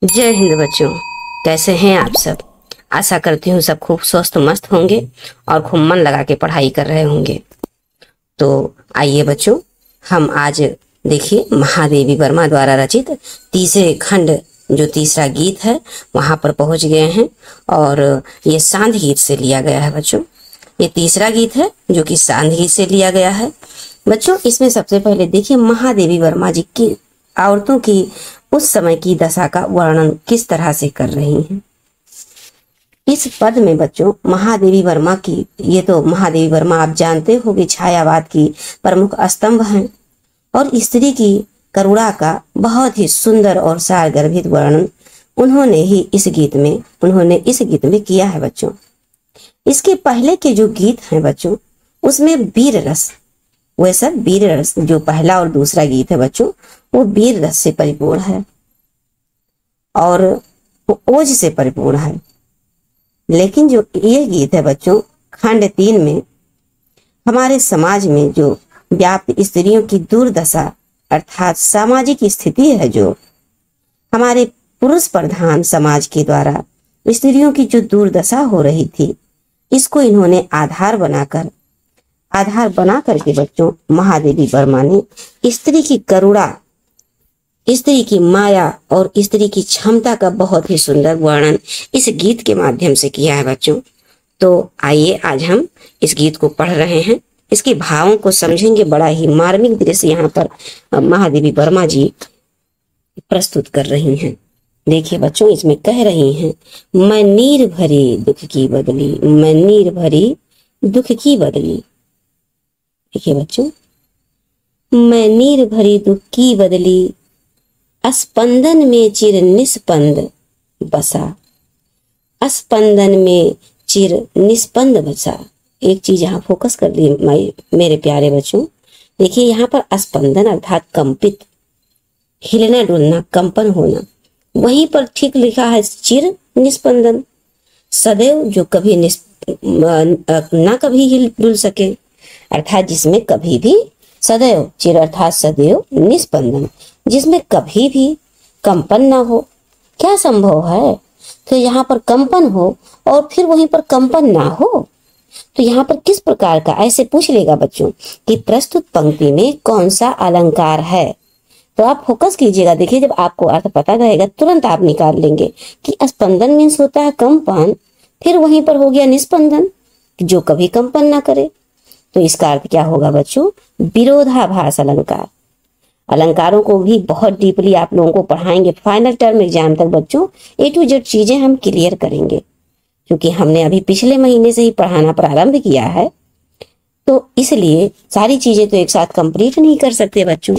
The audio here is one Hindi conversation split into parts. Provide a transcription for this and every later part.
जय हिंद बच्चों। कैसे हैं आप सब। आशा करती हूँ सब खूब स्वस्थ मस्त होंगे और खूब मन लगा के पढ़ाई कर रहे होंगे। तो आइए बच्चों, हम आज देखिए महादेवी वर्मा द्वारा रचित तीसरे खंड जो तीसरा गीत है वहां पर पहुंच गए हैं। और ये सांध गीत से लिया गया है बच्चों। ये तीसरा गीत है जो कि सांध गीत से लिया गया है बच्चों। इसमें सबसे पहले देखिए महादेवी वर्मा जी की औरतों की उस समय की दशा का वर्णन किस तरह से कर रही हैं। इस पद में बच्चों महादेवी वर्मा की, ये तो महादेवी वर्मा आप जानते हो कि छायावाद की प्रमुख स्तंभ हैं और स्त्री की करुणा का बहुत ही सुंदर और सारगर्भित वर्णन उन्होंने इस गीत में किया है बच्चों। इसके पहले के जो गीत हैं बच्चों उसमें वीर रस, वैसा वीर रस जो पहला और दूसरा गीत है बच्चों वो वीर रस से परिपूर्ण है और वो ओज से परिपूर्ण है। लेकिन जो ये गीत है बच्चों खंड 3 में हमारे समाज में जो व्याप्त स्त्रियों की दुर्दशा अर्थात सामाजिक स्थिति है, जो हमारे पुरुष प्रधान समाज के द्वारा स्त्रियों की जो दुर्दशा हो रही थी, इसको इन्होंने आधार बना करके बच्चों महादेवी वर्मा ने स्त्री की करुणा, स्त्री की माया और स्त्री की क्षमता का बहुत ही सुंदर वर्णन इस गीत के माध्यम से किया है बच्चों। तो आइए आज हम इस गीत को पढ़ रहे हैं, इसके भावों को समझेंगे। बड़ा ही मार्मिक दृश्य यहाँ पर महादेवी वर्मा जी प्रस्तुत कर रही हैं। देखिए बच्चों, इसमें कह रही हैं, मैं नीर भरी दुख की बदली, मैं नीर भरी दुख की बदली। देखिए बच्चों, मैं नीर भरी दुख की बदली, स्पंदन में चिर निस्पंद बसा, स्पंदन में चिर निस्पंद बसा। एक चीज यहाँ फोकस कर ली मेरे प्यारे बच्चों। देखिए यहाँ पर स्पंदन अर्थात कंपित, हिलना डुलना, कंपन होना। वहीं पर ठीक लिखा है चिर निस्पंदन, सदैव जो कभी ना कभी हिल डुल सके, अर्थात जिसमें कभी भी, सदैव चिर अर्थात सदैव, निस्पंदन जिसमें कभी भी कंपन ना हो। क्या संभव है? तो यहाँ पर कंपन हो और फिर वहीं पर कंपन ना हो, तो यहाँ पर किस प्रकार का, ऐसे पूछ लेगा बच्चों कि प्रस्तुत पंक्ति में कौन सा अलंकार है। तो आप फोकस कीजिएगा। देखिए जब आपको अर्थ पता रहेगा तुरंत आप निकाल लेंगे कि स्पंदन मीन्स होता है कंपन, फिर वहीं पर हो गया निस्पंदन जो कभी कंपन ना करे। तो इसका अर्थ क्या होगा बच्चों? विरोधाभास अलंकार। अलंकारों को भी बहुत डीपली आप लोगों को पढ़ाएंगे। फाइनल टर्म एग्जाम तक बच्चों A to Z चीजें हम क्लियर करेंगे, क्योंकि हमने अभी पिछले महीने से ही पढ़ाना प्रारंभ किया है। तो इसलिए सारी चीजें तो एक साथ कंप्लीट नहीं कर सकते बच्चों,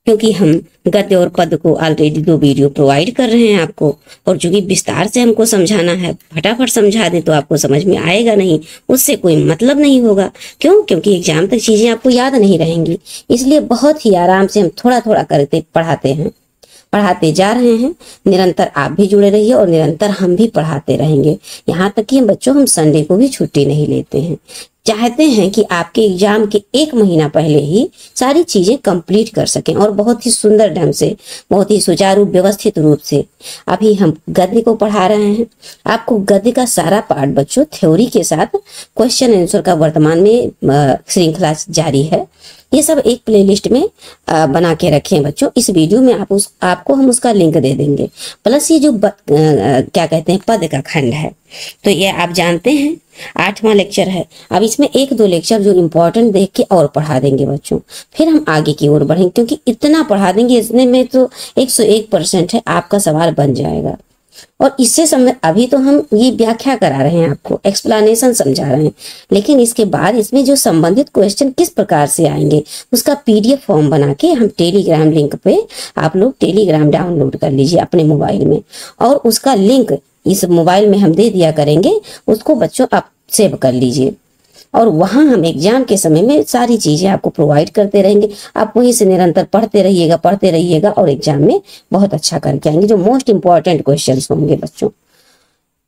क्योंकि हम गद्य और पद को ऑलरेडी 2 वीडियो प्रोवाइड कर रहे हैं आपको, और चूंकि विस्तार से हमको समझाना है, फटाफट समझा दें तो आपको समझ में आएगा नहीं, उससे कोई मतलब नहीं होगा। क्यों? क्योंकि एग्जाम तक चीजें आपको याद नहीं रहेंगी। इसलिए बहुत ही आराम से हम थोड़ा थोड़ा करते पढ़ाते जा रहे हैं। निरंतर आप भी जुड़े रहिए और निरंतर हम भी पढ़ाते रहेंगे। यहाँ तक कि बच्चों हम संडे को भी छुट्टी नहीं लेते हैं। चाहते हैं कि आपके एग्जाम के 1 महीना पहले ही सारी चीजें कंप्लीट कर सकें और बहुत ही सुंदर ढंग से, बहुत ही सुचारू व्यवस्थित रूप से। अभी हम गद्य को पढ़ा रहे हैं। आपको गद्य का सारा पार्ट बच्चों थ्योरी के साथ क्वेश्चन आंसर का वर्तमान में श्रृंखला जारी है। ये सब एक प्लेलिस्ट में बना के रखे हैं बच्चों। इस वीडियो में आपको हम उसका लिंक दे देंगे। प्लस ये जो क्या कहते हैं पद का खंड है, तो ये आप जानते हैं 8वां लेक्चर है। अब इसमें 1-2 लेक्चर जो इम्पोर्टेंट देख के और पढ़ा देंगे बच्चों, फिर हम आगे की ओर बढ़ेंगे, क्योंकि इतना पढ़ा देंगे इसने में तो 101% है आपका सवाल बन जाएगा। और इससे समय अभी तो हम ये व्याख्या करा रहे हैं, आपको एक्सप्लेनेशन समझा रहे हैं, लेकिन इसके बाद इसमें जो संबंधित क्वेश्चन किस प्रकार से आएंगे उसका PDF फॉर्म बना के हम टेलीग्राम लिंक पे, आप लोग टेलीग्राम डाउनलोड कर लीजिए अपने मोबाइल में, और उसका लिंक इस मोबाइल में हम दे दिया करेंगे। उसको बच्चों आप सेव कर लीजिए और वहां हम एग्जाम के समय में सारी चीजें आपको प्रोवाइड करते रहेंगे। आप वहीं से निरंतर पढ़ते रहिएगा और एग्जाम में बहुत अच्छा करके आएंगे, जो मोस्ट इंपॉर्टेंट क्वेश्चंस होंगे बच्चों।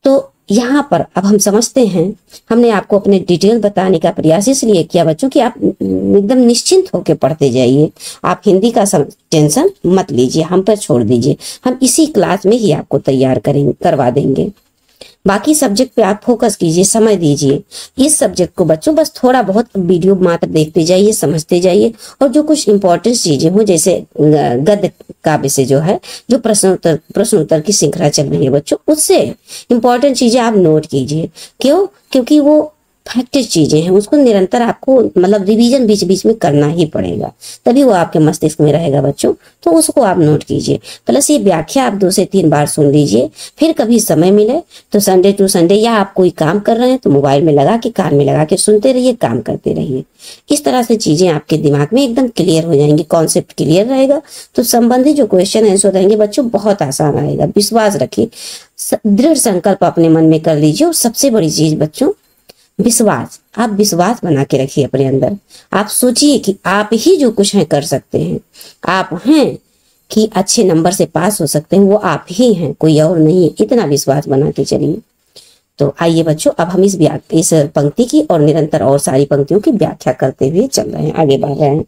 तो यहाँ पर अब हम समझते हैं, हमने आपको अपने डिटेल बताने का प्रयास इसलिए किया बच्चों कि आप एकदम निश्चिंत होकर पढ़ते जाइए। आप हिंदी का टेंशन मत लीजिए, हम पर छोड़ दीजिए, हम इसी क्लास में ही आपको तैयार करवा देंगे। बाकी सब्जेक्ट पे आप फोकस कीजिए, समय दीजिए। इस सब्जेक्ट को बच्चों बस थोड़ा बहुत वीडियो मात्र देखते जाइए, समझते जाइए, और जो कुछ इंपॉर्टेंट चीजें हो, जैसे गद्य काव्य से जो है जो प्रश्नोत्तर की श्रृंखला चल रही है बच्चों, उससे इंपॉर्टेंट चीजें आप नोट कीजिए। क्यों? क्योंकि वो फैक्टेड चीजें हैं, उसको निरंतर आपको मतलब रिवीजन बीच बीच में करना ही पड़ेगा, तभी वो आपके मस्तिष्क में रहेगा बच्चों। तो उसको आप नोट कीजिए। प्लस ये व्याख्या आप 2 से 3 बार सुन लीजिए। फिर कभी समय मिले तो संडे टू संडे, या आप कोई काम कर रहे हैं तो मोबाइल में लगा के, कान में लगा के सुनते रहिए, काम करते रहिए। इस तरह से चीजें आपके दिमाग में एकदम क्लियर हो जाएंगी, कॉन्सेप्ट क्लियर रहेगा, तो संबंधित जो क्वेश्चन आंसर रहेंगे बच्चों बहुत आसान आएगा। विश्वास रखिए, दृढ़ संकल्प अपने मन में कर लीजिए। और सबसे बड़ी चीज बच्चों विश्वास, आप विश्वास बना के रखिए अपने अंदर। आप सोचिए कि आप ही जो कुछ है कर सकते हैं, आप हैं कि अच्छे नंबर से पास हो सकते हैं, वो आप ही हैं, कोई और नहीं है। इतना विश्वास बना के चलिए। तो आइए बच्चों, अब हम इस पंक्ति की और निरंतर और सारी पंक्तियों की व्याख्या करते हुए चल रहे हैं, आगे बढ़ रहे हैं।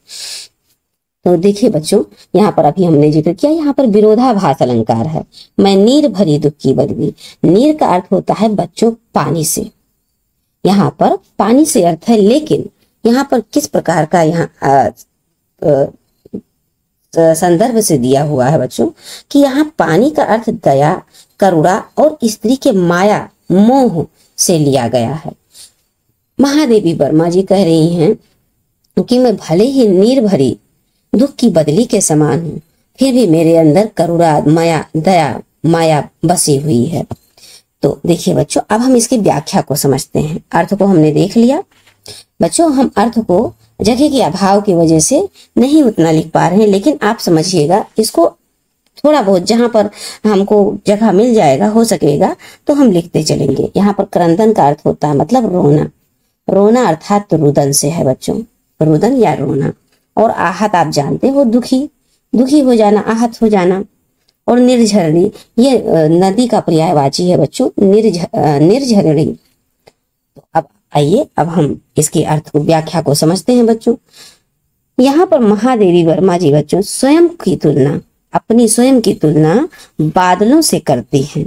तो देखिए बच्चों, यहाँ पर अभी हमने जिक्र किया, यहाँ पर विरोधाभास अलंकार है। मैं नीर भरी दुख की बदली। नीर का अर्थ होता है बच्चों पानी से, यहाँ पर पानी से अर्थ है, लेकिन यहाँ पर किस प्रकार का यहाँ संदर्भ से दिया हुआ है बच्चों कि यहाँ पानी का अर्थ दया, करुणा और स्त्री के माया मोह से लिया गया है। महादेवी वर्मा जी कह रही हैं कि मैं भले ही नीर भरी दुख की बदली के समान हूँ, फिर भी मेरे अंदर करुणा, माया, दया, माया बसी हुई है। तो देखिए बच्चों, अब हम इसकी व्याख्या को समझते हैं। अर्थ को हमने देख लिया बच्चों, हम अर्थ को जगह के अभाव की वजह से नहीं उतना लिख पा रहे हैं, लेकिन आप समझिएगा इसको थोड़ा बहुत, जहां पर हमको जगह मिल जाएगा, हो सकेगा तो हम लिखते चलेंगे। यहाँ पर क्रंदन का अर्थ होता है मतलब रोना। रोना अर्थात रुदन से है बच्चों, रुदन या रोना। और आहत आप जानते हो, दुखी, दुखी हो जाना, आहत हो जाना। और निर्झरणी, ये नदी का पर्यायवाची है बच्चों, निर्झरणी। तो अब आइए, अब हम इसके अर्थ को, व्याख्या को समझते हैं बच्चों। यहाँ पर महादेवी वर्मा जी बच्चों स्वयं की तुलना, अपनी स्वयं की तुलना बादलों से करती हैं।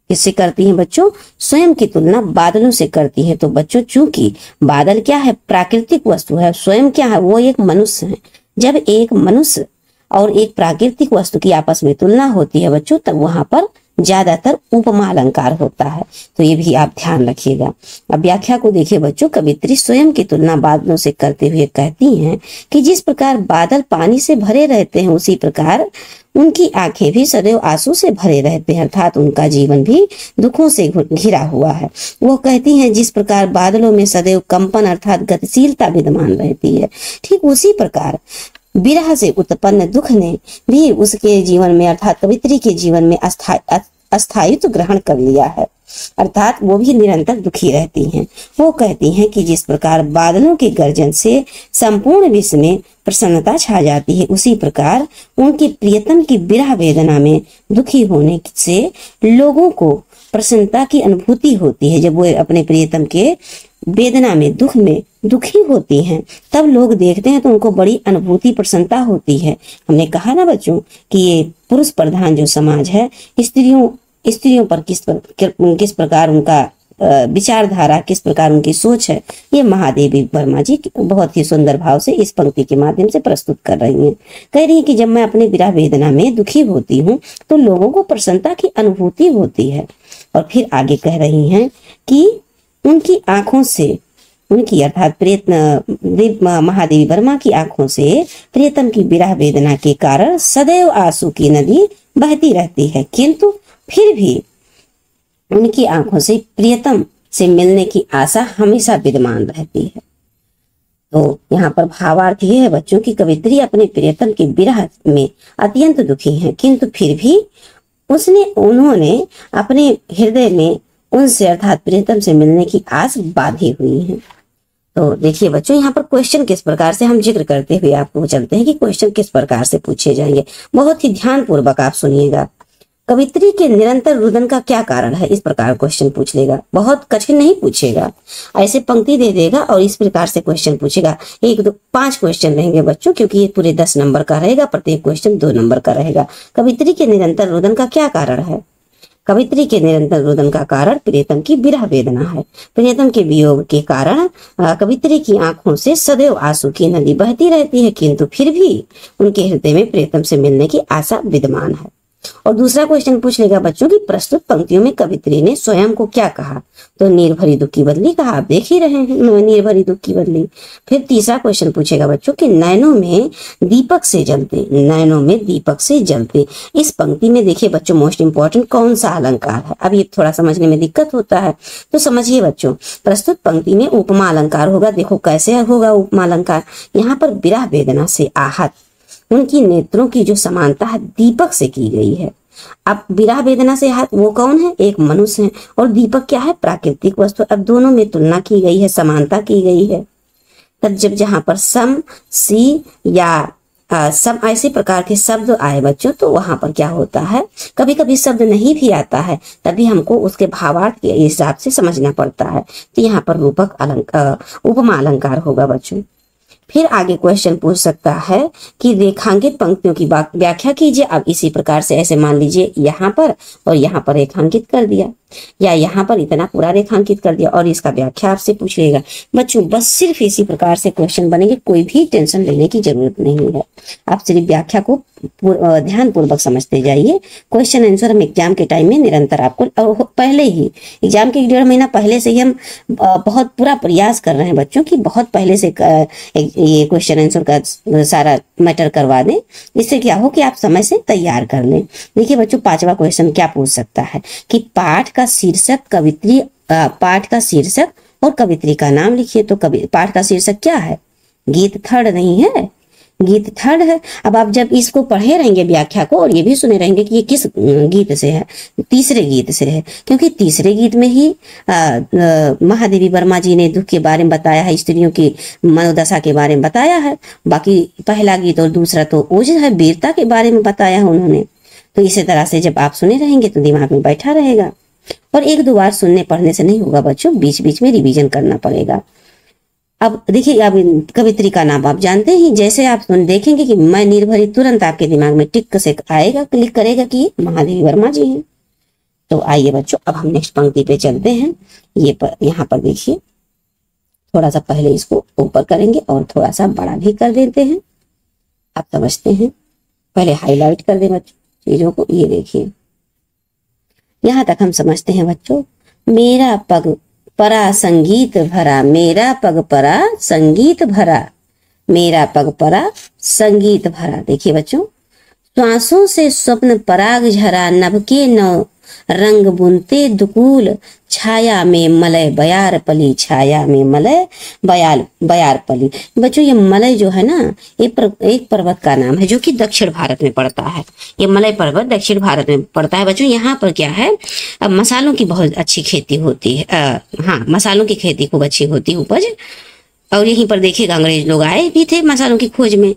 किससे करती हैं बच्चों? स्वयं की तुलना बादलों से करती है। तो बच्चों चूंकि बादल क्या है? प्राकृतिक वस्तु है। स्वयं क्या है? वो एक मनुष्य है। जब एक मनुष्य और एक प्राकृतिक वस्तु की आपस में तुलना होती है बच्चों, तब वहां पर ज्यादातर उपमा अलंकार होता है। तो ये भी आप ध्यान रखिएगा। अब व्याख्या को देखिए बच्चों, कवित्री स्वयं की तुलना बादलों से करते हुए कहती हैं कि जिस प्रकार बादल पानी से भरे रहते हैं, उसी प्रकार उनकी आंखें भी सदैव आंसू से भरे रहते हैं, अर्थात उनका जीवन भी दुखों से घिरा हुआ है। वो कहती हैं जिस प्रकार बादलों में सदैव कंपन अर्थात गतिशीलता विद्यमान रहती है, ठीक उसी प्रकार विरह से उत्पन्न दुख ने भी उसके जीवन में अर्थात कवित्री के जीवन में अस्थायित्व ग्रहण कर लिया है, अर्थात वो भी निरंतर दुखी रहती हैं। वो कहती हैं कि जिस प्रकार बादलों के गर्जन से संपूर्ण विश्व में प्रसन्नता छा जाती है, उसी प्रकार उनकी प्रियतम की विरह वेदना में दुखी होने से लोगों को प्रसन्नता की अनुभूति होती है। जब वो अपने प्रियतम के वेदना में, दुख में दुखी होती हैं, तब लोग देखते हैं तो उनको बड़ी अनुभूति, प्रसन्नता होती है। हमने कहा ना बच्चों कि ये पुरुष प्रधान जो समाज है, स्त्रियों पर किस प्रकार उनका विचारधारा, किस प्रकार उनकी सोच है, ये महादेवी वर्मा जी बहुत ही सुंदर भाव से इस पंक्ति के माध्यम से प्रस्तुत कर रही हैं। कह रही है कि जब मैं अपने विरह वेदना में दुखी होती हूँ तो लोगों को प्रसन्नता की अनुभूति होती है। और फिर आगे कह रही हैं कि उनकी आंखों से, उनकी अर्थात महादेवी वर्मा की आंखों से प्रियतम की विरह वेदना के कारण सदैव आंसू की नदी बहती रहती है, किंतु फिर भी उनकी आंखों से प्रियतम से मिलने की आशा हमेशा विद्यमान रहती है। तो यहाँ पर भावार्थ ये है बच्चों की कवित्री अपने प्रियतम की विरह में अत्यंत दुखी हैं, किंतु फिर भी उन्होंने अपने हृदय में उनसे अर्थात प्रियतम से मिलने की आस बांधी हुई है। तो देखिए बच्चों, यहाँ पर क्वेश्चन किस प्रकार से हम जिक्र करते हुए आपको चलते हैं कि क्वेश्चन किस प्रकार से पूछे जाएंगे। बहुत ही ध्यान पूर्वक आप सुनिएगा। कवित्री के निरंतर रुदन का क्या कारण है, इस प्रकार क्वेश्चन पूछ लेगा। बहुत कठिन नहीं पूछेगा, ऐसे पंक्ति दे देगा और इस प्रकार से क्वेश्चन पूछेगा। 1 2 5 क्वेश्चन रहेंगे बच्चों, क्योंकि ये पूरे 10 नंबर का रहेगा, प्रत्येक क्वेश्चन 2 नंबर का रहेगा। कवित्री के निरंतर रुदन का क्या कारण है? कवित्री के निरंतर रुदन का कारण प्रियतम की विरह वेदना है। प्रियतम के वियोग के कारण कवित्री की आंखों से सदैव आंसू की नदी बहती रहती है, किंतु फिर भी उनके हृदय में प्रियतम से मिलने की आशा विद्यमान है। और दूसरा क्वेश्चन पूछ लेगा बच्चों की प्रस्तुत पंक्तियों में कवित्री ने स्वयं को क्या कहा? तो नीर दुख की बदली कहा, आप देख ही रहे हैं नीर दुख की बदली। फिर तीसरा क्वेश्चन पूछेगा बच्चों कि नैनों में दीपक से जलते, नैनों में दीपक से जलते। इस पंक्ति में देखिए बच्चों मोस्ट इंपॉर्टेंट कौन सा अलंकार है? अब ये थोड़ा समझने में दिक्कत होता है, तो समझिए बच्चों। प्रस्तुत पंक्ति में उपमा अलंकार होगा। देखो कैसे होगा उपमा अलंकार। यहाँ पर विरह वेदना से आहत उनकी नेत्रों की जो समानता है दीपक से की गई है। अब विरह वेदना से हाथ वो कौन है? एक मनुष्य है, और दीपक क्या है? प्राकृतिक वस्तु। अब दोनों में तुलना की गई है, समानता की गई है। तब जब जहां पर सम, सी या सब ऐसे प्रकार के शब्द आए बच्चों, तो वहां पर क्या होता है, कभी कभी शब्द नहीं भी आता है, तभी हमको उसके भावार्थ के हिसाब से समझना पड़ता है। तो यहाँ पर रूपक अलंकार, उपमा अलंकार होगा बच्चों। फिर आगे क्वेश्चन पूछ सकता है कि रेखांकित पंक्तियों की व्याख्या कीजिए। अब इसी प्रकार से ऐसे मान लीजिए यहाँ पर और यहाँ पर रेखांकित कर दिया, या यहाँ पर इतना पूरा रेखांकित कर दिया, और इसका व्याख्या आपसे पूछेगा बच्चों। बस सिर्फ इसी प्रकार से क्वेश्चन बनेंगे, कोई भी टेंशन लेने की जरूरत नहीं है। आप सिर्फ व्याख्या को ध्यान पूर्वक समझते जाइए। क्वेश्चन आंसर हम एग्जाम के टाइम में निरंतर आपको, और पहले ही एग्जाम के 1.5 महीना पहले से ही हम बहुत पूरा प्रयास कर रहे हैं बच्चों की, बहुत पहले से ये क्वेश्चन आंसर का सारा मैटर करवा दें। इससे क्या हो कि आप समय से तैयार कर लें। देखिए बच्चों 5वां क्वेश्चन क्या पूछ सकता है कि पाठ का शीर्षक कवित्री, पाठ का शीर्षक और कवित्री का नाम लिखिए। तो पाठ का शीर्षक क्या है? गीत थर्ड नहीं है, गीत थर्ड है। अब आप जब इसको पढ़े रहेंगे व्याख्या को, और ये भी सुने रहेंगे कि ये किस गीत से है, तीसरे गीत से है, क्योंकि तीसरे गीत में ही महादेवी वर्मा जी ने दुख के बारे में बताया है, स्त्रियों की मनोदशा के बारे में बताया है। बाकी पहला गीत और दूसरा तो ओज है, वीरता के बारे में बताया है उन्होंने। तो इसी तरह से जब आप सुने रहेंगे तो दिमाग में बैठा रहेगा, और 1-2 बार सुनने पढ़ने से नहीं होगा बच्चों, बीच बीच में रिवीजन करना पड़ेगा। अब देखिए, अब कवित्री का नाम आप जानते ही, जैसे आप देखेंगे कि मैं निर्भरी, तुरंत आपके दिमाग में टिक से आएगा, क्लिक करेगा कि महादेवी वर्मा जी हैं। तो आइए बच्चों, अब हम नेक्स्ट पंक्ति पे चलते हैं। यहाँ पर देखिए, थोड़ा सा पहले इसको ऊपर करेंगे और थोड़ा सा बड़ा भी कर देते हैं। आप समझते हैं, पहले हाईलाइट कर दे बच्चों चीजों को। ये देखिए, यहां तक हम समझते हैं बच्चों। मेरा पग परा संगीत भरा, मेरा पग परा संगीत भरा, मेरा पग परा संगीत भरा। देखिए बच्चों, श्वासों से स्वप्न पराग झरा, नभ के नौ रंग बुनते दुकूल, छाया में मलय बयार पली, छाया में मलय बयार पली। बच्चों ये मलय जो है ना, एक पर्वत का नाम है जो कि दक्षिण भारत में पड़ता है। ये मलय पर्वत दक्षिण भारत में पड़ता है बच्चों। यहाँ पर क्या है, अब मसालों की बहुत अच्छी खेती होती है। हाँ, मसालों की खेती खूब अच्छी होती है, उपज। और यहीं पर देखिएगा अंग्रेज लोग आए भी थे मसालों की खोज में।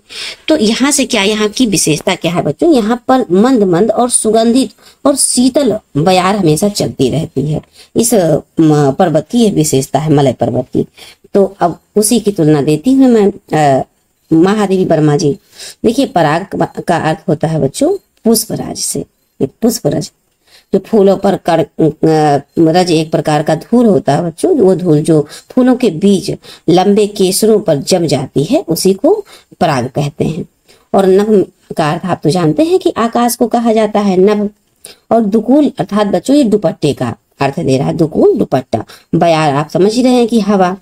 तो यहाँ से क्या, यहाँ की विशेषता क्या है बच्चों, यहाँ पर मंद मंद और सुगंधित और शीतल बयार हमेशा चलती रहती है। इस पर्वत की यह विशेषता है, मलय पर्वत की। तो अब उसी की तुलना देती हूँ मैं महादेवी वर्मा जी। देखिए, पराग का अर्थ होता है बच्चों पुष्पराज से। पुष्पराज जो फूलों पर रज एक प्रकार का धूल होता है बच्चों, वो धूल जो फूलों के बीच लंबे केसरों पर जम जाती है, उसी को पराग कहते हैं। और नभ का अर्थ आप तो जानते हैं कि आकाश को कहा जाता है नभ। और दुकूल अर्थात बच्चों ये दुपट्टे का अर्थ दे रहा है, दुकूल दुपट्टा। बयार आप समझ ही रहे हैं कि हवा।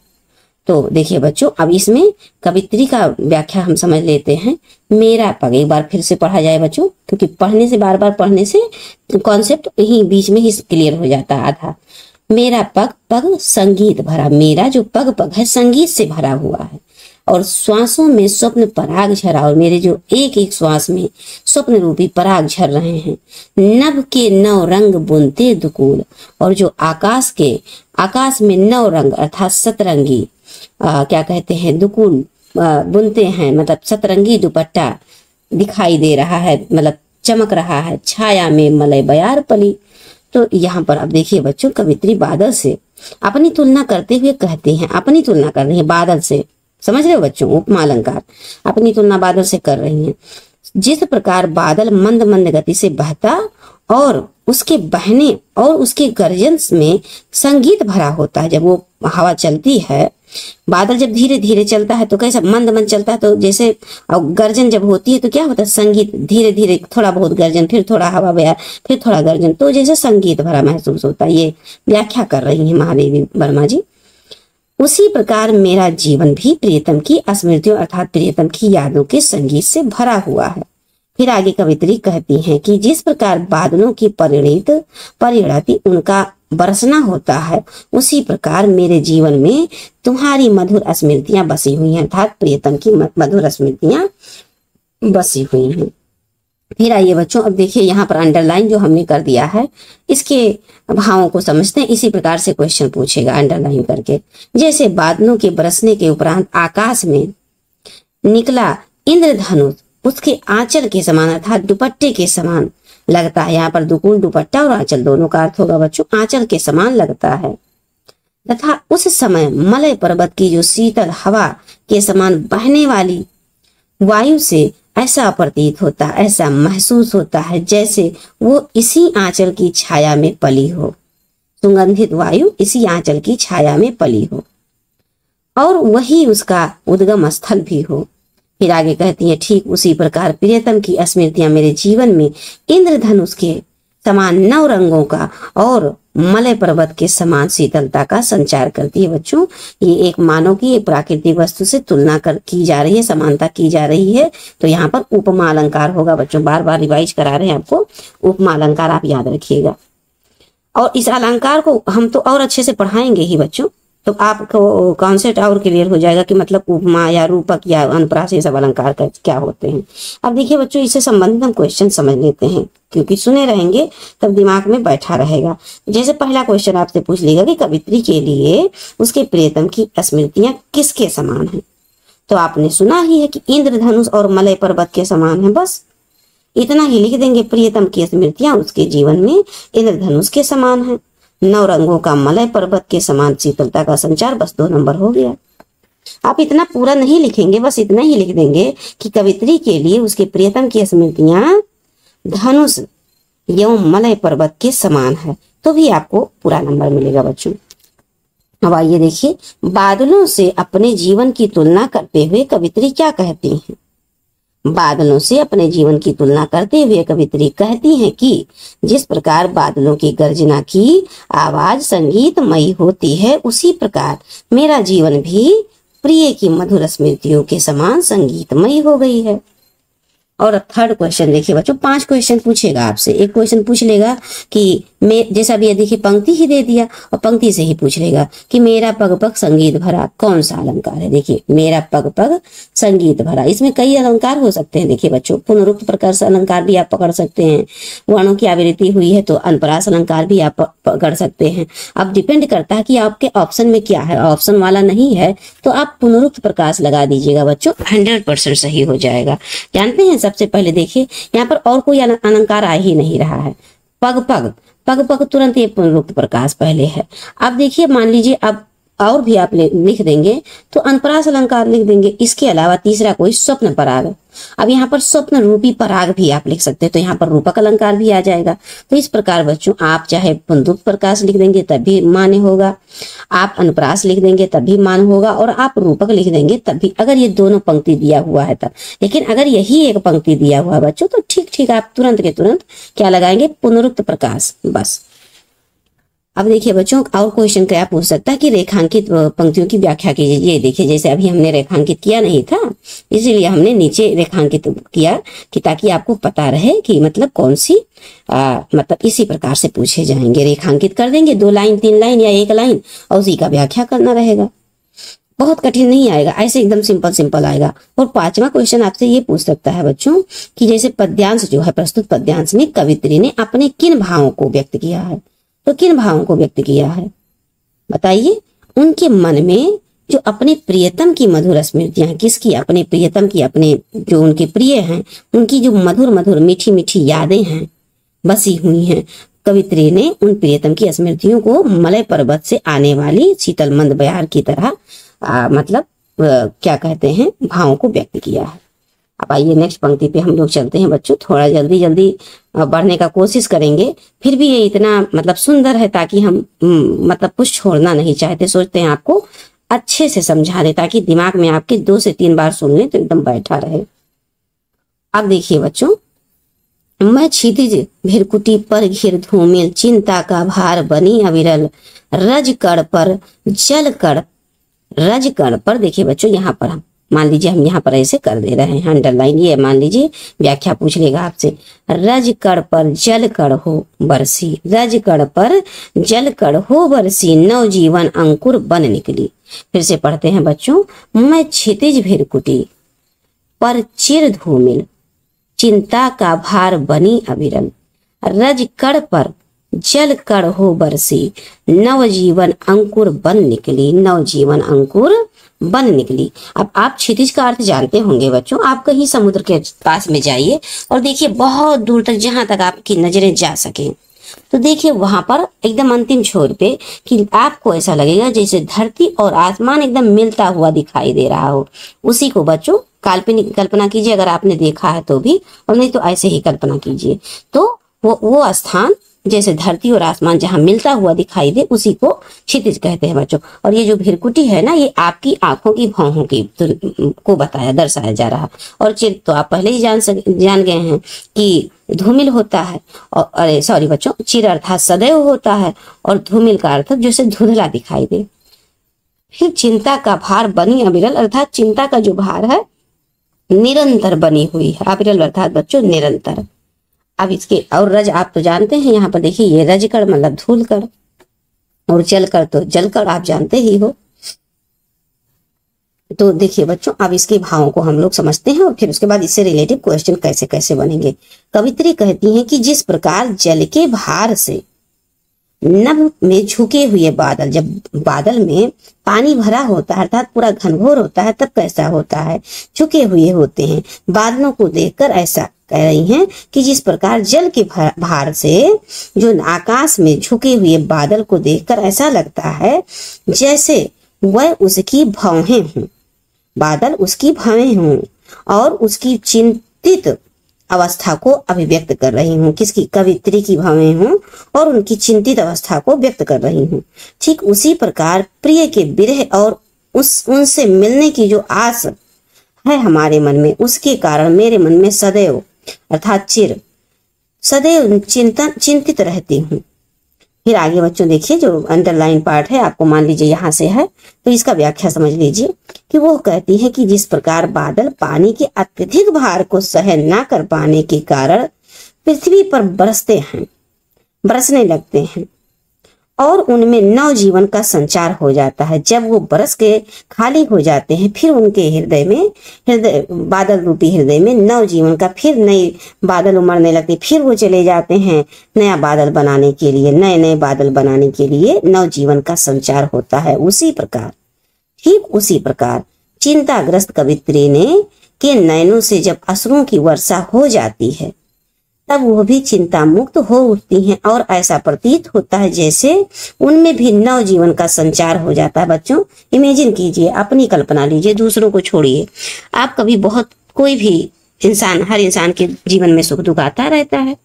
तो देखिए बच्चों, अब इसमें कवित्री का व्याख्या हम समझ लेते हैं। मेरा पग, एक बार फिर से पढ़ा जाए बच्चों, क्योंकि पढ़ने से, बार बार पढ़ने से कॉन्सेप्ट यही बीच में ही क्लियर हो जाता है आधा। मेरा पग पग संगीत भरा, मेरा जो पग है संगीत से भरा हुआ है। और श्वासों में स्वप्न पराग झरा, और मेरे जो एक एक श्वास में स्वप्न रूपी पराग झर रहे हैं। नभ के 9 रंग बुनते दुकूल, और जो आकाश में 9 रंग अर्थात सतरंगी क्या कहते हैं, दुकूल बुनते हैं, मतलब सतरंगी दुपट्टा दिखाई दे रहा है, मतलब चमक रहा है, छाया में मलय बयार पली। तो यहाँ पर अब देखिए बच्चों, कवित्री बादल से अपनी तुलना करते हुए कहते हैं, अपनी तुलना कर रही है बादल से, समझ रहे हो बच्चों, उपमा अलंकार, अपनी तुलना बादल से कर रही हैं। जिस प्रकार बादल मंद मंद गति से बहता और उसके बहने और उसके गर्जन में संगीत भरा होता है। जब वो हवा चलती है, बादल जब धीरे धीरे चलता है तो कैसा मंद मंद चलता है, तो जैसे गर्जन जब होती है तो क्या होता है, संगीत, धीरे धीरे थोड़ा बहुत गर्जन, फिर थोड़ा हवा बयार, फिर थोड़ा गर्जन, तो जैसे संगीत भरा महसूस होता है। ये व्याख्या कर रही है महादेवी वर्मा जी। उसी प्रकार मेरा जीवन भी प्रियतम की स्मृतियों अर्थात प्रियतम की यादों के संगीत से भरा हुआ है। फिर आगे कवित्री कहती हैं कि जिस प्रकार बादलों की परिणति उनका बरसना होता है, उसी प्रकार मेरे जीवन में तुम्हारी मधुर स्मृतियां बसी हुई हैं, अर्थात प्रियतम की मधुर स्मृतियां बसी हुई हैं। फिर आइए बच्चों, अब देखिए यहाँ पर अंडरलाइन जो हमने कर दिया है, इसके भावों को समझते हैं। इसी प्रकार से क्वेश्चन पूछेगा अंडरलाइन करके। जैसे बादलों के बरसने के उपरांत आकाश में निकला इंद्रधनुष उसके आंचल के समान अर्थात दुपट्टे के समान लगता है। यहाँ पर दुकुल, दुपट्टा और आंचल दोनों का अर्थ होगा बच्चों, आंचल के समान लगता है। तथा उस समय मलय पर्वत की जो शीतल हवा के समान बहने वाली वायु से ऐसा प्रतीत होता है, ऐसा महसूस होता है जैसे वो इसी आंचल की छाया में पली हो। सुगंधित वायु इसी आंचल की छाया में पली हो और वही उसका उद्गम स्थल भी हो। फिर आगे कहती है, ठीक उसी प्रकार प्रियतम की स्मृतियां मेरे जीवन में इंद्रधनुष के समान नौ रंगों का और मलय पर्वत के समान शीतलता का संचार करती है। बच्चों, ये एक मानव की एक प्राकृतिक वस्तु से तुलना की जा रही है, समानता की जा रही है, तो यहाँ पर उपमा अलंकार होगा बच्चों। बार बार रिवाइज करा रहे हैं आपको, उपमा अलंकार आप याद रखिएगा। और इस अलंकार को हम तो और अच्छे से पढ़ाएंगे ही बच्चों, तो आपको कॉन्सेप्ट और क्लियर हो जाएगा कि मतलब उपमा या रूपक या अनुप्रास ये सब अलंकार का क्या होते हैं। अब देखिए बच्चों, इससे संबंधित हम क्वेश्चन समझ लेते हैं, क्योंकि सुने रहेंगे तब दिमाग में बैठा रहेगा। जैसे पहला क्वेश्चन आपसे पूछ लेगा कि कवित्री के लिए उसके प्रियतम की स्मृतियां किसके समान हैं, तो आपने सुना ही है कि इंद्रधनुष और मलय पर्वत के समान है, बस इतना ही लिख देंगे। प्रियतम की स्मृतियां उसके जीवन में इंद्रधनुष के समान है, 9 रंगों का मलय पर्वत के समान शीतलता का संचार, बस 2 नंबर हो गया। आप इतना पूरा नहीं लिखेंगे, बस इतना ही लिख देंगे कि कवित्री के लिए उसके प्रियतम की स्मृतियां धनुष एवं मलय पर्वत के समान है, तो भी आपको पूरा नंबर मिलेगा बच्चों। अब आइए देखिए, बादलों से अपने जीवन की तुलना करते हुए कवित्री क्या कहती हैं। बादलों से अपने जीवन की तुलना करते हुए कवित्री कहती हैं कि जिस प्रकार बादलों की गर्जना की आवाज संगीतमयी होती है, उसी प्रकार मेरा जीवन भी प्रिय की मधुर स्मृतियों के समान संगीतमयी हो गई है। और थर्ड क्वेश्चन देखिए बच्चों, 5 क्वेश्चन पूछेगा आपसे। एक क्वेश्चन पूछ लेगा कि मैं, जैसा भी देखिए पंक्ति ही दे दिया और पंक्ति से ही पूछ लेगा कि मेरा पग पग संगीत भरा कौन सा अलंकार है। देखिए मेरा पग पग संगीत भरा, इसमें कई अलंकार हो सकते हैं। देखिए बच्चों, पुनरुक्त प्रकर्ष अलंकार भी आप पकड़ सकते हैं, वर्णों की आवृत्ति हुई है तो अनुप्रास अलंकार भी आप पकड़ सकते हैं। अब डिपेंड करता है कि आपके ऑप्शन में क्या है। ऑप्शन वाला नहीं है तो आप पुनरुक्त प्रकाश लगा दीजिएगा बच्चों, 100% सही हो जाएगा। जानते हैं, सबसे पहले देखिए यहाँ पर और कोई अलंकार आ ही नहीं रहा है। पग पग, पग पग तुरंत ये पुनरुक्त प्रकाश पहले है। अब देखिए, मान लीजिए अब और भी आप लिख देंगे तो अनुप्रास अलंकार लिख देंगे। इसके अलावा तीसरा कोई स्वप्न पराग, अब यहाँ पर स्वप्न रूपी पराग भी आप लिख सकते हैं, तो यहाँ पर रूपक अलंकार भी आ जाएगा। तो इस प्रकार बच्चों, आप चाहे पुनरुक्त प्रकाश लिख देंगे तब भी मान्य होगा, आप अनुप्रास लिख देंगे तब भी मान्य होगा, और आप रूपक लिख देंगे तब भी, अगर ये दोनों पंक्ति दिया हुआ है तब। लेकिन अगर यही एक पंक्ति दिया हुआ है बच्चों, तो ठीक आप तुरंत के तुरंत क्या लगाएंगे, पुनरुक्त प्रकाश, बस। अब देखिए बच्चों, और क्वेश्चन क्या पूछ सकता है कि रेखांकित पंक्तियों की व्याख्या कीजिए। ये देखिए, जैसे अभी हमने रेखांकित किया नहीं था, इसीलिए हमने नीचे रेखांकित किया कि ताकि आपको पता रहे कि मतलब कौन सी मतलब इसी प्रकार से पूछे जाएंगे। रेखांकित कर देंगे 2 लाइन 3 लाइन या 1 लाइन, और उसी का व्याख्या करना रहेगा। बहुत कठिन नहीं आएगा, ऐसे एकदम सिंपल आएगा। और 5वां क्वेश्चन आपसे ये पूछ सकता है बच्चों कि जैसे पद्यांश जो है, प्रस्तुत पद्यांश में कवित्री ने अपने किन भावों को व्यक्त किया है, तो किन भावों को व्यक्त किया है बताइए। उनके मन में जो अपने प्रियतम की मधुर स्मृतियां हैं, किसकी? अपने प्रियतम की, अपने जो उनके प्रिय हैं उनकी जो मधुर मधुर मीठी मीठी यादें हैं बसी हुई हैं। कवित्री ने उन प्रियतम की स्मृतियों को मलय पर्वत से आने वाली शीतल मंद बयार की तरह क्या कहते हैं, भावों को व्यक्त किया है। अब आइए नेक्स्ट पंक्ति पे हम लोग चलते हैं बच्चों। थोड़ा जल्दी जल्दी बढ़ने का कोशिश करेंगे, फिर भी ये इतना सुंदर है ताकि हम कुछ छोड़ना नहीं चाहते, सोचते हैं आपको अच्छे से समझा दे ताकि दिमाग में आपके 2 से 3 बार सुन लें तो एकदम बैठा रहे। अब देखिए बच्चों, मैं क्षितिज भिरकुटी पर घिर धूमिल, चिंता का भार बनी अविरल, रज कण पर जल कण, रज कण पर, देखिए बच्चों यहाँ पर हम मान लीजिए हम यहाँ पर ऐसे कर दे रहे हैं अंडरलाइन, ये मान लीजिए व्याख्या पूछ लेगा आपसे। रज कण पर जल कण हो बरसी, रज कण पर जल कण हो बरसी, नव जीवन अंकुर बन निकली। फिर से पढ़ते हैं बच्चों। मैं क्षितिज भिरकुटी पर चिर धूमिल, चिंता का भार बनी अविरल, रज कण पर जल कण हो बरसी, नव जीवन अंकुर बन निकली, नव जीवन अंकुर बन निकली। अब आप क्षितिज का अर्थ जानते होंगे बच्चों। आप कहीं समुद्र के पास में जाइए और देखिए बहुत दूर तक, जहां तक आपकी नजरें जा सके, तो देखिए वहां पर एकदम अंतिम छोर पे कि आपको ऐसा लगेगा जैसे धरती और आसमान एकदम मिलता हुआ दिखाई दे रहा हो। उसी को बच्चों काल्पनिक कल्पना कीजिए, अगर आपने देखा है तो भी, और नहीं तो ऐसे ही कल्पना कीजिए। तो वो स्थान जैसे धरती और आसमान जहां मिलता हुआ दिखाई दे, उसी को क्षितिज कहते हैं बच्चों। और ये जो भिरकुटी है ना, ये आपकी आंखों की भौहों की को दर्शाया जा रहा। और चिर तो आप पहले ही जान गए हैं कि धूमिल होता है, और अरे सॉरी बच्चों, चिर अर्थात सदैव होता है, और धूमिल का अर्थ जैसे धुंधला दिखाई दे। फिर चिंता का भार बनी अविरल, अर्थात चिंता का जो भार है निरंतर बनी हुई है। अविरल अर्थात बच्चों निरंतर। अब इसके और रज आप तो जानते हैं, यहाँ पर देखिए ये रज कण मतलब धूल कण, और जल कण तो जल कण आप जानते ही हो। तो देखिए बच्चों, अब इसके भावों को हम लोग समझते हैं और फिर उसके बाद इससे रिलेटेड क्वेश्चन कैसे कैसे बनेंगे। कवित्री कहती हैं कि जिस प्रकार जल के भार से नभ में झुके हुए बादल, जब बादल में पानी भरा होता है अर्थात पूरा घनघोर होता है, तब कैसा होता है, झुके हुए होते हैं। बादलों को देखकर ऐसा कह रही हैं कि जिस प्रकार जल के भार से जो आकाश में झुके हुए बादल को देखकर ऐसा लगता है जैसे वह उसकी भौहें हों, बादल उसकी भौहें हों और उसकी चिंतित अवस्था को अभिव्यक्त कर रही हूँ। किसकी? कवित्री की भावें हूँ और उनकी चिंतित अवस्था को व्यक्त कर रही हूँ। ठीक उसी प्रकार प्रिय के विरह और उनसे मिलने की जो आस है हमारे मन में, उसके कारण मेरे मन में सदैव अर्थात चिर सदैव चिंतित रहती हूँ। फिर आगे बच्चों देखिए, जो अंडरलाइन पार्ट है आपको मान लीजिए यहाँ से है, तो इसका व्याख्या समझ लीजिए कि वो कहती है कि जिस प्रकार बादल पानी के अत्यधिक भार को सहन ना कर पाने के कारण पृथ्वी पर बरसने लगते हैं और उनमें नव जीवन का संचार हो जाता है। जब वो बरस के खाली हो जाते हैं, फिर उनके बादल रूपी हृदय में नव जीवन का फिर नए बादल उमड़ने लगते, फिर वो चले जाते हैं नया बादल बनाने के लिए, नए नए बादल बनाने के लिए नव जीवन का संचार होता है। ठीक उसी प्रकार चिंताग्रस्त कवित्री के नयनों से जब अश्रुओं की वर्षा हो जाती है, तब वो भी चिंता मुक्त हो उठती हैं और ऐसा प्रतीत होता है जैसे उनमें भी नव जीवन का संचार हो जाता है। बच्चों इमेजिन कीजिए, अपनी कल्पना लीजिए, दूसरों को छोड़िए। आप कभी कोई भी इंसान, हर इंसान के जीवन में सुख दुख आता रहता है।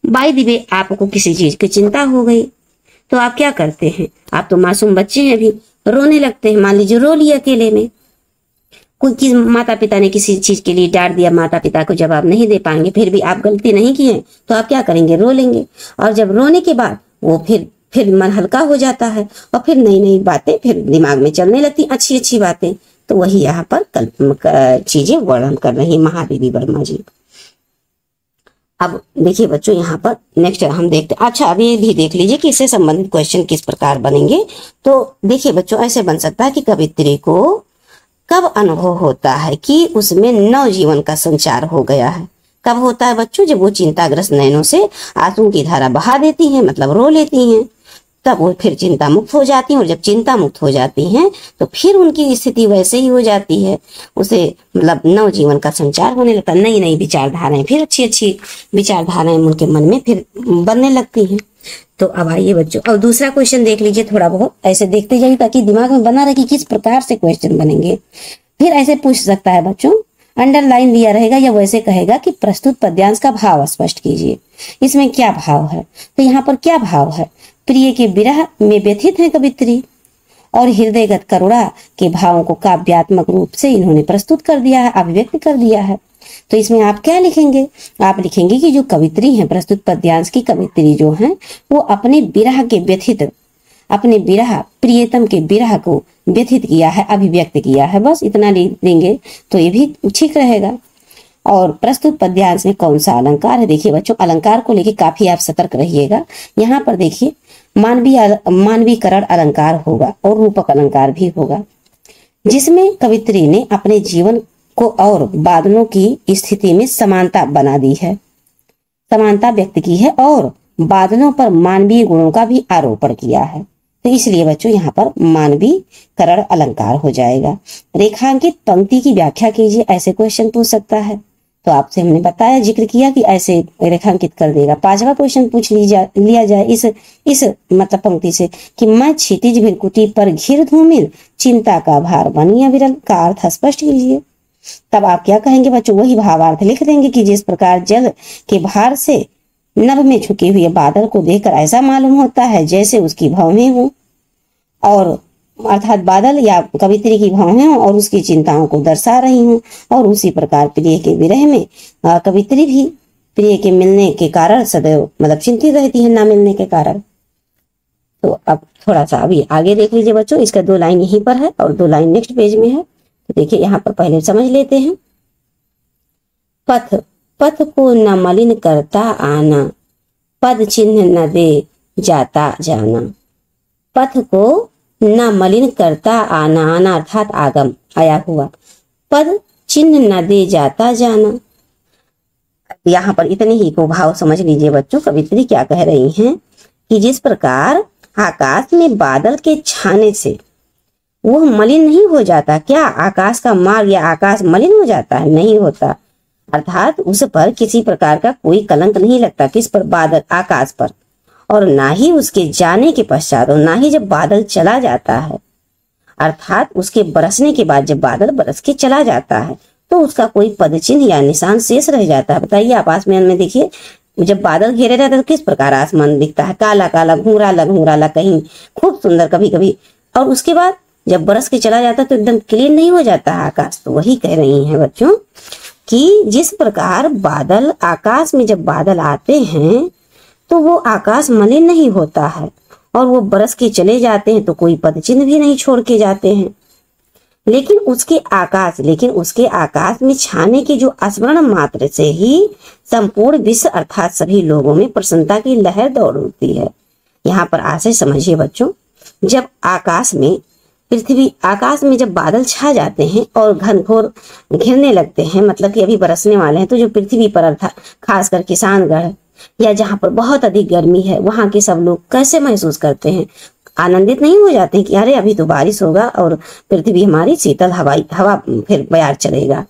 बाय द वे आपको किसी चीज की चिंता हो गई तो आप क्या करते हैं? आप तो मासूम बच्चे हैं, अभी रोने लगते हैं। मान लीजिए रो लिए अकेले में, कोई माता पिता ने किसी चीज के लिए डांट दिया, माता पिता को जवाब नहीं दे पाएंगे, फिर भी आप गलती नहीं की है तो आप क्या करेंगे? रो लेंगे। और जब रोने के बाद वो फिर मन हल्का हो जाता है और फिर नई नई बातें फिर दिमाग में चलने लगती, अच्छी अच्छी बातें। तो वही यहाँ पर चीजें वर्णन कर रही महादेवी वर्मा जी। अब देखिए बच्चों, यहाँ पर नेक्स्ट हम देखते हैं। अच्छा, अब ये भी देख लीजिए कि इससे संबंधित क्वेश्चन किस प्रकार बनेंगे। तो देखिए बच्चों, ऐसे बन सकता है कि कवित्री को कब अनुभव होता है कि उसमें नव जीवन का संचार हो गया है। कब होता है बच्चों? जब वो चिंताग्रस्त नयनों से आंसू की धारा बहा देती हैं, मतलब रो लेती हैं, तब वो फिर चिंता मुक्त हो जाती हैं, और जब चिंता मुक्त हो जाती हैं तो फिर उनकी स्थिति वैसे ही हो जाती है, उसे मतलब नव जीवन का संचार होने लगता है, नई नई विचारधाराएं, फिर अच्छी अच्छी विचारधाराएं उनके मन में फिर बनने लगती हैं। तो अब आइए बच्चों, अब दूसरा क्वेश्चन देख लीजिए, थोड़ा बहुत ऐसे देखते जाइए ताकि दिमाग में बना रहे कि किस प्रकार से क्वेश्चन बनेंगे। फिर ऐसे पूछ सकता है बच्चों, अंडरलाइन दिया रहेगा या वैसे कहेगा कि प्रस्तुत पद्यांश का भाव स्पष्ट कीजिए, इसमें क्या भाव है। तो यहाँ पर क्या भाव है, प्रिय के विरह में व्यथित है कवित्री, और हृदयगत करुणा के भावों को काव्यात्मक रूप से इन्होंने प्रस्तुत कर दिया है, अभिव्यक्त कर दिया है। तो इसमें आप क्या लिखेंगे, आप लिखेंगे कि जो कवित्री है, प्रस्तुत पद्यांश की कवित्री जो है, वो अपने विरह के व्यथित, अपने विरह, प्रियतम के विरह को व्यथित किया है, अभिव्यक्त किया है, बस इतना लिख देंगे तो ये भी ठीक रहेगा। और प्रस्तुत पद्यांश में कौन सा अलंकार है, देखिए बच्चों, अलंकार को लेके काफी आप सतर्क रहिएगा। यहाँ पर देखिए मानवीकरण अलंकार होगा और रूपक अलंकार भी होगा, जिसमें कवित्री ने अपने जीवन को और बादलों की स्थिति में समानता बना दी है, समानता व्यक्त की है, और बादलों पर मानवीय गुणों का भी आरोपण किया है। तो इसलिए बच्चों यहाँ पर मानवीकरण अलंकार हो जाएगा। रेखांकित पंक्ति की व्याख्या कीजिए, ऐसे क्वेश्चन पूछ सकता है। तो आपसे हमने बताया, जिक्र किया कि ऐसे रेखांकित कर देगा। पांचवा क्वेश्चन पूछ लिया जाए इस मतलब पंक्ति से कि मैं क्षितिज भिरकुटी पर घिर धूमिल, चिंता का भार बनी अविरल, का अर्थ स्पष्ट कीजिए। तब आप क्या कहेंगे बच्चों, वही भावार्थ लिख देंगे कि जिस प्रकार जल के भार से नभ में झुके हुए बादल को देखकर ऐसा मालूम होता है जैसे उसकी भौहें हों, और अर्थात बादल या कवित्री की भौहें हों और उसकी चिंताओं को दर्शा रही हूँ, और उसी प्रकार प्रिय के विरह में कवित्री भी प्रिय के मिलने के कारण सदैव मतलब चिंतित रहती है, ना मिलने के कारण। तो अब थोड़ा सा अभी आगे देख लीजिए बच्चों, इसका 2 लाइन यहीं पर है और 2 लाइन नेक्स्ट पेज में है। तो देखिए यहाँ पर पहले समझ लेते हैं। पथ पथ को न मलिन करता आना, पद चिन्ह न दे जाता जाना। पथ को न मलिन करता आना, आना अर्थात आगम, आया हुआ, पद चिन्ह न दे जाता जाना। यहाँ पर इतने ही को भाव समझ लीजिए बच्चों, कवित्री क्या कह रही हैं कि जिस प्रकार आकाश में बादल के छाने से वह मलिन नहीं हो जाता, क्या आकाश का मार्ग या आकाश मलिन हो जाता है, नहीं होता, अर्थात उस पर किसी प्रकार का कोई कलंक नहीं लगता, किस पर, बादल, आकाश पर, और ना ही उसके जाने के पश्चात, और ना ही जब बादल चला जाता है, अर्थात उसके बरसने के बाद जब बादल बरस के चला जाता है तो उसका कोई पद चिन्ह या निशान शेष रह जाता है। बताइए आप आसमान में देखिए, जब बादल घेरे रहता है तो किस प्रकार आसमान दिखता है, काला काला, घुंघराला घुंघराला, कहीं खूब सुंदर कभी कभी, और उसके बाद जब बरस के चला जाता है तो एकदम क्लीन नहीं हो जाता है आकाश। तो वही कह रही हैं बच्चों कि जिस प्रकार बादल, आकाश में जब बादल आते हैं तो वो आकाश मलिन नहीं होता है, और वो बरस के चले जाते हैं तो कोई पद चिन्ह भी नहीं छोड़ के जाते हैं, लेकिन उसके आकाश में छाने की जो स्मरण मात्र से ही संपूर्ण विश्व अर्थात सभी लोगों में प्रसन्नता की लहर दौड़ उठती है। यहाँ पर आशय समझिए बच्चों, जब आकाश में जब बादल छा जाते हैं और घनघोर घिरने लगते हैं, मतलब कि अभी बरसने वाले हैं, तो जो पृथ्वी पर अर्थात खासकर किसानगढ़ या जहाँ पर बहुत अधिक गर्मी है, वहां के सब लोग कैसे महसूस करते हैं, आनंदित नहीं हो जाते हैं कि अरे अभी तो बारिश होगा और पृथ्वी हमारी शीतल हवा फिर बयार चलेगा।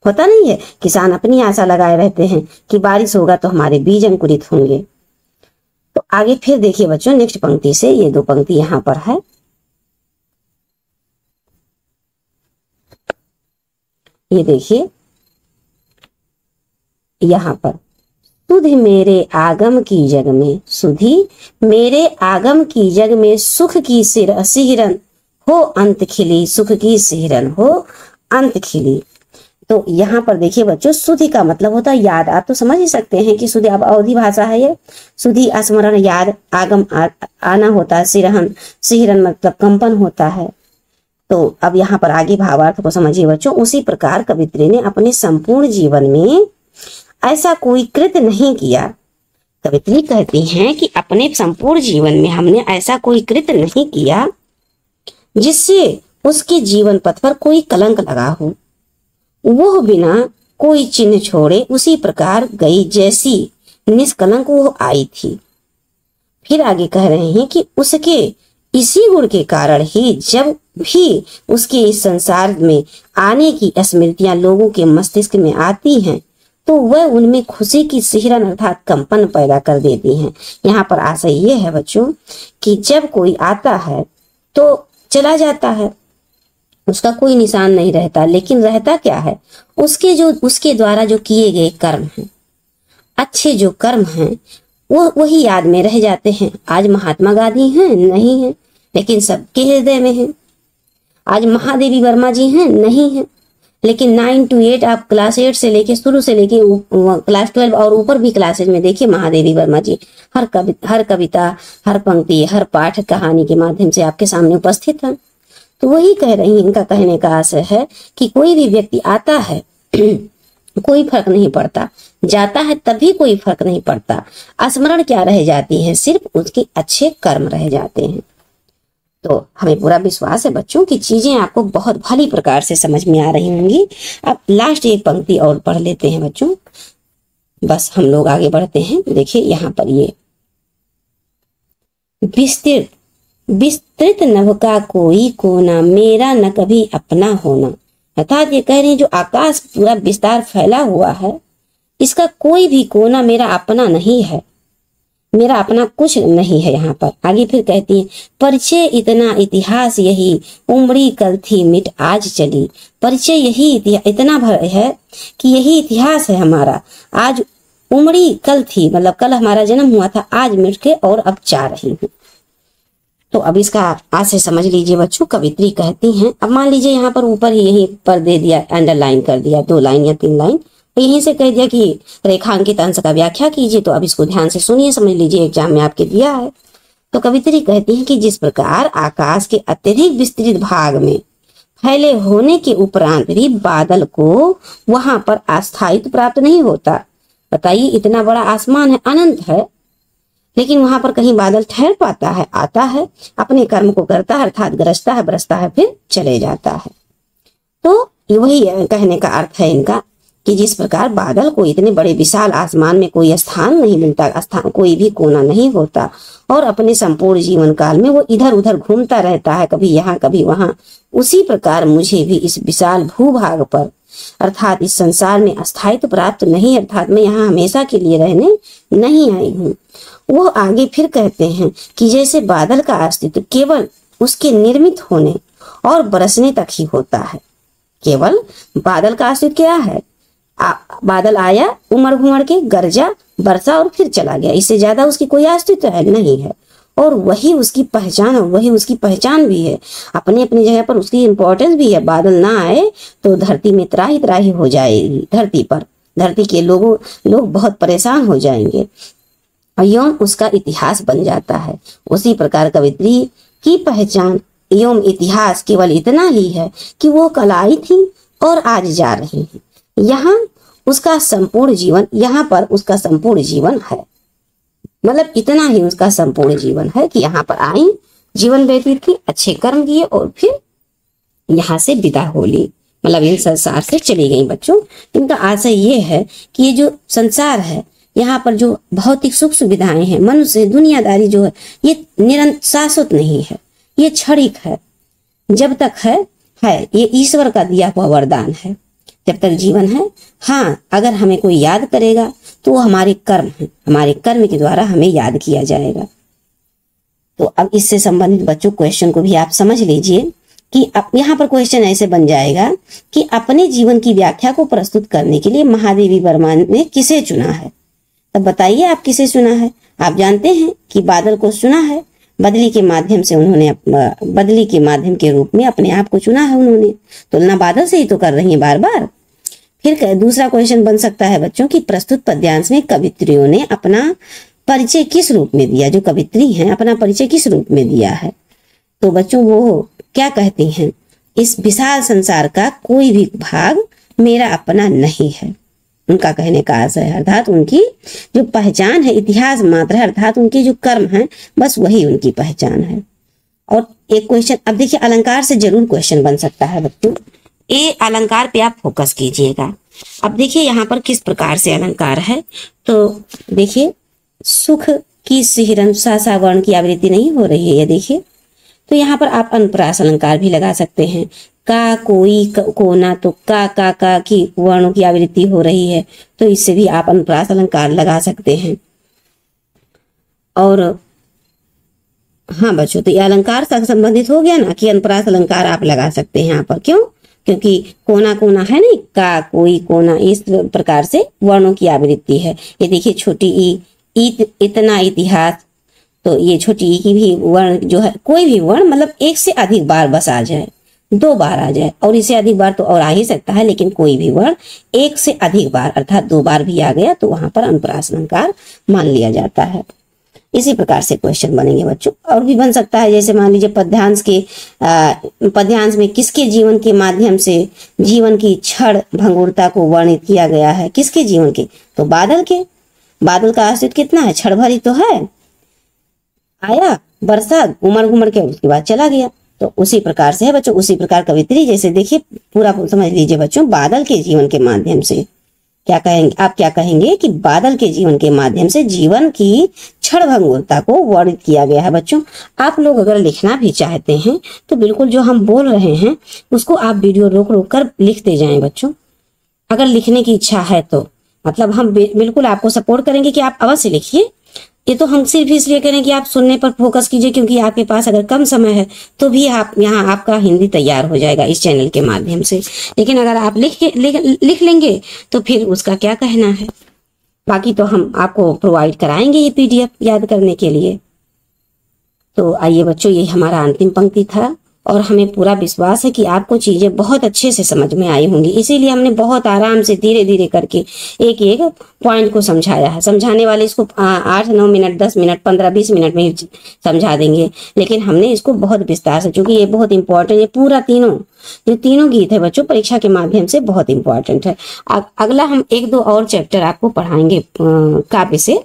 होता नहीं है, किसान अपनी आशा लगाए रहते हैं कि बारिश होगा तो हमारे बीज अंकुरित होंगे। तो आगे फिर देखिए बच्चों, नेक्स्ट पंक्ति से, ये 2 पंक्ति यहाँ पर है, ये देखिए यहाँ पर, सुधि मेरे आगम की जग में, सुधि मेरे आगम की जग में, सुख की सिहरन हो अंत खिली, सुख की सिहरन हो अंत खिली। तो यहाँ पर देखिए बच्चों, सुधि का मतलब होता है याद। आप तो समझ ही सकते हैं कि सुधि, अब अवधि भाषा है ये, सुधि स्मरण, याद, आगम आना होता है, सिहरन मतलब कंपन होता है। तो अब यहाँ पर आगे भावार्थ को समझिए बच्चों। उसी प्रकार कवित्री ने अपने संपूर्ण जीवन में ऐसा कोई कृत्य नहीं किया। कवित्री कहती हैं कि अपने संपूर्ण जीवन में हमने ऐसा कोई कृत्य नहीं किया जिससे उसके जीवन पथ पर कोई कलंक लगा हो। वह बिना कोई चिन्ह छोड़े उसी प्रकार गई जैसी निष्कलंक वो आई थी। फिर आगे कह रहे हैं कि उसके इसी गुण के कारण ही जब भी उसके इस संसार में आने की स्मृतियां लोगों के मस्तिष्क में आती हैं तो वह उनमें खुशी की सिहरन अर्थात कंपन पैदा कर देती हैं। यहाँ पर आशय ये है बच्चों कि जब कोई आता है तो चला जाता है, उसका कोई निशान नहीं रहता, लेकिन रहता क्या है, उसके द्वारा जो किए गए कर्म हैं, अच्छे जो कर्म हैं वो वही याद में रह जाते हैं। आज महात्मा गांधी हैं नहीं है, लेकिन सबके हृदय में है। आज महादेवी वर्मा जी हैं नहीं है, लेकिन 9 to 8 आप क्लास 8 से लेके शुरू से लेके क्लास 12 और ऊपर भी क्लासेज में देखिए महादेवी वर्मा जी हर कविता, हर पंक्ति, हर पाठ कहानी के माध्यम से आपके सामने उपस्थित है। तो वही कह रही है, इनका कहने का आशय है कि कोई भी व्यक्ति आता है कोई फर्क नहीं पड़ता, जाता है तभी कोई फर्क नहीं पड़ता। स्मरण क्या रह जाती है, सिर्फ उसके अच्छे कर्म रह जाते हैं। तो हमें पूरा विश्वास है बच्चों की चीजें आपको बहुत भली प्रकार से समझ में आ रही होंगी। अब लास्ट एक पंक्ति और पढ़ लेते हैं बच्चों, बस हम लोग आगे बढ़ते हैं। देखिए यहाँ पर ये विस्तृत नभ का कोई कोना मेरा न कभी अपना होना, अर्थात ये कह रही है जो आकाश पूरा विस्तार फैला हुआ है इसका कोई भी कोना मेरा अपना नहीं है, मेरा अपना कुछ नहीं है। यहाँ पर आगे फिर कहती है परिचय इतना इतिहास यही उमड़ी कल थी मिट आज चली। परिचय यही इतना भर है कि यही इतिहास है हमारा, आज उमड़ी कल थी, मतलब कल हमारा जन्म हुआ था, आज मिट के और अब जा रही हूँ। तो अब इसका आशय समझ लीजिए बच्चों। कवित्री कहती हैं, अब मान लीजिए यहाँ पर ऊपर ही यहीं पर दे दिया, अंडरलाइन कर दिया 2 लाइन या 3 लाइन, तो यहीं से कह दिया कि रेखांकित अंश का व्याख्या कीजिए। तो अब इसको ध्यान से सुनिए, समझ लीजिए, एग्जाम में आपके दिया है। तो कवित्री कहती है कि जिस प्रकार आकाश के अत्यधिक विस्तृत भाग में फैले होने के उपरांत भी बादल को वहां पर अस्थायित्व प्राप्त नहीं होता। बताइए, इतना बड़ा आसमान है, अनंत है, लेकिन वहां पर कहीं बादल ठहर पाता है? आता है, अपने कर्म को करता है, अर्थात गरजता है, बरसता है, फिर चले जाता है। तो वही कहने का अर्थ है इनका कि जिस प्रकार बादल को इतने बड़े विशाल आसमान में कोई स्थान नहीं मिलता, कोई भी कोना नहीं होता, और अपने संपूर्ण जीवन काल में वो इधर उधर घूमता रहता है, कभी यहाँ कभी वहां, उसी प्रकार मुझे भी इस विशाल भूभाग पर अर्थात इस संसार में अस्थायित्व प्राप्त नहीं, अर्थात मैं यहाँ हमेशा के लिए रहने नहीं आई हूँ। वो आगे फिर कहते हैं कि जैसे बादल का अस्तित्व केवल उसके निर्मित होने और बरसने तक ही होता है। केवल बादल का अस्तित्व क्या है, बादल आया, उमड़ घुमड़ के गरजा, बरसा और फिर चला गया, इससे ज्यादा उसकी कोई अस्तित्व है नहीं है। और वही उसकी पहचान, और वही उसकी पहचान भी है, अपनी अपनी जगह पर उसकी इंपॉर्टेंस भी है। बादल ना आए तो धरती में त्राही त्राही हो जाएगी, धरती के लोग बहुत परेशान हो जाएंगे, और यौन उसका इतिहास बन जाता है। उसी प्रकार कवित्री की पहचान एवं इतिहास केवल इतना ही है कि वो कल आई थी और आज जा रही है। यहाँ उसका संपूर्ण जीवन, यहाँ पर उसका संपूर्ण जीवन है, मतलब इतना ही उसका संपूर्ण जीवन है कि यहाँ पर आई, जीवन व्यतीत की, अच्छे कर्म किए और फिर यहाँ से विदा हो ली, मतलब इन संसार से चली गई। बच्चों, इनका आशय ये है कि ये जो संसार है, यहाँ पर जो भौतिक सुख सुविधाएं हैं, मनुष्य दुनियादारी जो है, ये निरंतर शाश्वत नहीं है, ये क्षणिक है। जब तक है ये ईश्वर का दिया हुआ वरदान है, जब तक जीवन है। हाँ, अगर हमें कोई याद करेगा तो वो हमारे कर्म हैं, हमारे कर्म के द्वारा हमें याद किया जाएगा। तो अब इससे संबंधित बच्चों क्वेश्चन को भी आप समझ लीजिए कि अब यहाँ पर क्वेश्चन ऐसे बन जाएगा कि अपने जीवन की व्याख्या को प्रस्तुत करने के लिए महादेवी वर्मा ने किसे चुना है। तब बताइए आप किसे चुना है। आप जानते हैं कि बादल को चुना है, बदली के माध्यम से उन्होंने, बदली के माध्यम के रूप में अपने आप को चुना है उन्होंने। तुलना बादल से ही तो कर रही है बार बार। फिर दूसरा क्वेश्चन बन सकता है बच्चों की प्रस्तुत पद्यांश में कवित्रियों ने अपना परिचय किस रूप में दिया, जो कवित्री हैं अपना परिचय किस रूप में दिया है। तो बच्चों वो क्या कहती हैं, इस विशाल संसार का कोई भी भाग मेरा अपना नहीं है, उनका कहने का आशय है। अर्थात उनकी जो पहचान है इतिहास मात्र है, अर्थात उनके जो कर्म हैं बस वही उनकी पहचान है। और एक क्वेश्चन, अब देखिए अलंकार से जरूर क्वेश्चन बन सकता है बच्चों, ये अलंकार पे आप फोकस कीजिएगा। अब देखिए यहाँ पर किस प्रकार से अलंकार है, तो देखिए सुख किस हिरन सा वर्ण की आवृत्ति नहीं हो रही है, ये देखिए। तो यहाँ पर आप अनुप्रास अलंकार भी लगा सकते हैं। का, कोई, कोना, तो का की वर्णों की आवृत्ति हो रही है, तो इससे भी आप अनुप्रास अलंकार लगा सकते हैं। और हाँ बच्चों, तो ये अलंकार से संबंधित हो गया ना कि अनुप्रास अलंकार आप लगा सकते हैं यहाँ पर। क्यों? क्योंकि कोना कोना है नहीं, का, कोई, कोना, इस प्रकार से वर्णों की आवृत्ति है। ये देखिए छोटी ई, इतना इतिहास, तो ये छोटी ई की भी वर्ण जो है, कोई भी वर्ण मतलब एक से अधिक बार बस आ जाए, 2 बार आ जाए, और इससे अधिक बार तो और आ ही सकता है, लेकिन कोई भी वर्ण एक से अधिक बार अर्थात 2 बार भी आ गया तो वहां पर अनुप्रास अलंकार मान लिया जाता है। इसी प्रकार से क्वेश्चन बनेंगे बच्चों। और भी बन सकता है, जैसे मान लीजिए पद्यांश में किसके जीवन के माध्यम से जीवन की क्षण भंगुरता को वर्णित किया गया है? किसके जीवन के? तो बादल के। बादल का अस्तित्व कितना है? क्षण भर ही तो है, आया, बरसा, घुमड़ के उसके बाद चला गया। तो उसी प्रकार से है बच्चों, उसी प्रकार कवित्री। जैसे देखिए पूरा समझ लीजिए बच्चों, बादल के जीवन के माध्यम से क्या कहेंगे आप? क्या कहेंगे कि बादल के जीवन के माध्यम से जीवन की क्षण भंगुरता को वर्णित किया गया है। बच्चों आप लोग अगर लिखना भी चाहते हैं तो बिल्कुल जो हम बोल रहे हैं उसको आप वीडियो रोक रोक कर लिखते जाएं बच्चों। अगर लिखने की इच्छा है तो मतलब हम बिल्कुल आपको सपोर्ट करेंगे कि आप अवश्य लिखिए। ये तो हम सिर्फ इसलिए करें कि आप सुनने पर फोकस कीजिए, क्योंकि आपके पास अगर कम समय है तो भी आप यहाँ आपका हिंदी तैयार हो जाएगा इस चैनल के माध्यम से। लेकिन अगर आप लिख लेंगे तो फिर उसका क्या कहना है। बाकी तो हम आपको प्रोवाइड कराएंगे ये PDF याद करने के लिए। तो आइए बच्चों, ये हमारा अंतिम पंक्ति था और हमें पूरा विश्वास है कि आपको चीजें बहुत अच्छे से समझ में आई होंगी। इसीलिए हमने बहुत आराम से धीरे धीरे करके एक एक पॉइंट को समझाया है। समझाने वाले इसको 8-9 मिनट, 10 मिनट, 15-20 मिनट में समझा देंगे, लेकिन हमने इसको बहुत विस्तार से, क्योंकि ये बहुत इंपॉर्टेंट है। पूरा ये तीनों गीत है बच्चों, परीक्षा के माध्यम से बहुत इंपॉर्टेंट है। अगला हम 1-2 और चैप्टर आपको पढ़ाएंगे काव्य से,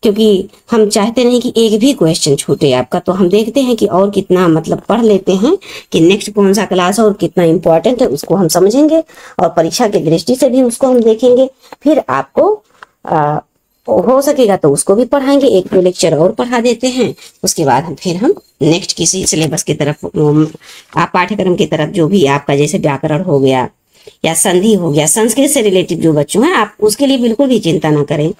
क्योंकि हम चाहते नहीं कि एक भी क्वेश्चन छूटे आपका। तो हम देखते हैं कि और कितना मतलब पढ़ लेते हैं कि नेक्स्ट कौन सा क्लास है और कितना इंपॉर्टेंट है, उसको हम समझेंगे और परीक्षा की दृष्टि से भी उसको हम देखेंगे। फिर आपको हो सकेगा तो उसको भी पढ़ाएंगे, 1-2 लेक्चर और पढ़ा देते हैं। उसके बाद फिर हम नेक्स्ट किसी सिलेबस की तरफ, पाठ्यक्रम की तरफ, जो भी आपका जैसे व्याकरण हो गया या संधि हो गया, संस्कृत से रिलेटेड जो बच्चों हैं, आप उसके लिए बिल्कुल भी चिंता ना करें।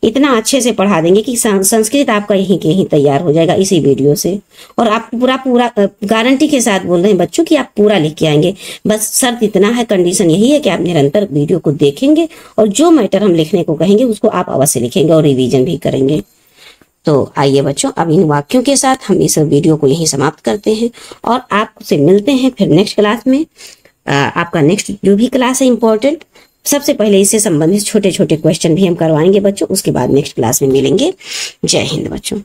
इतना अच्छे से पढ़ा देंगे कि संस्कृत आपका यहीं के यहीं तैयार हो जाएगा इसी वीडियो से। और आप पूरा गारंटी के साथ बोल रहे हैं बच्चों कि आप पूरा लिख के आएंगे। बस शर्त इतना है, कंडीशन यही है कि आप निरंतर वीडियो को देखेंगे और जो मैटर हम लिखने को कहेंगे उसको आप अवश्य लिखेंगे और रिविजन भी करेंगे। तो आइए बच्चों, अब इन वाक्यों के साथ हम इस वीडियो को यहीं समाप्त करते हैं और आपसे मिलते हैं फिर नेक्स्ट क्लास में। आपका नेक्स्ट जो भी क्लास है इंपॉर्टेंट, सबसे पहले इससे संबंधित छोटे छोटे क्वेश्चन भी हम करवाएंगे बच्चों, उसके बाद नेक्स्ट क्लास में मिलेंगे। जय हिंद बच्चों।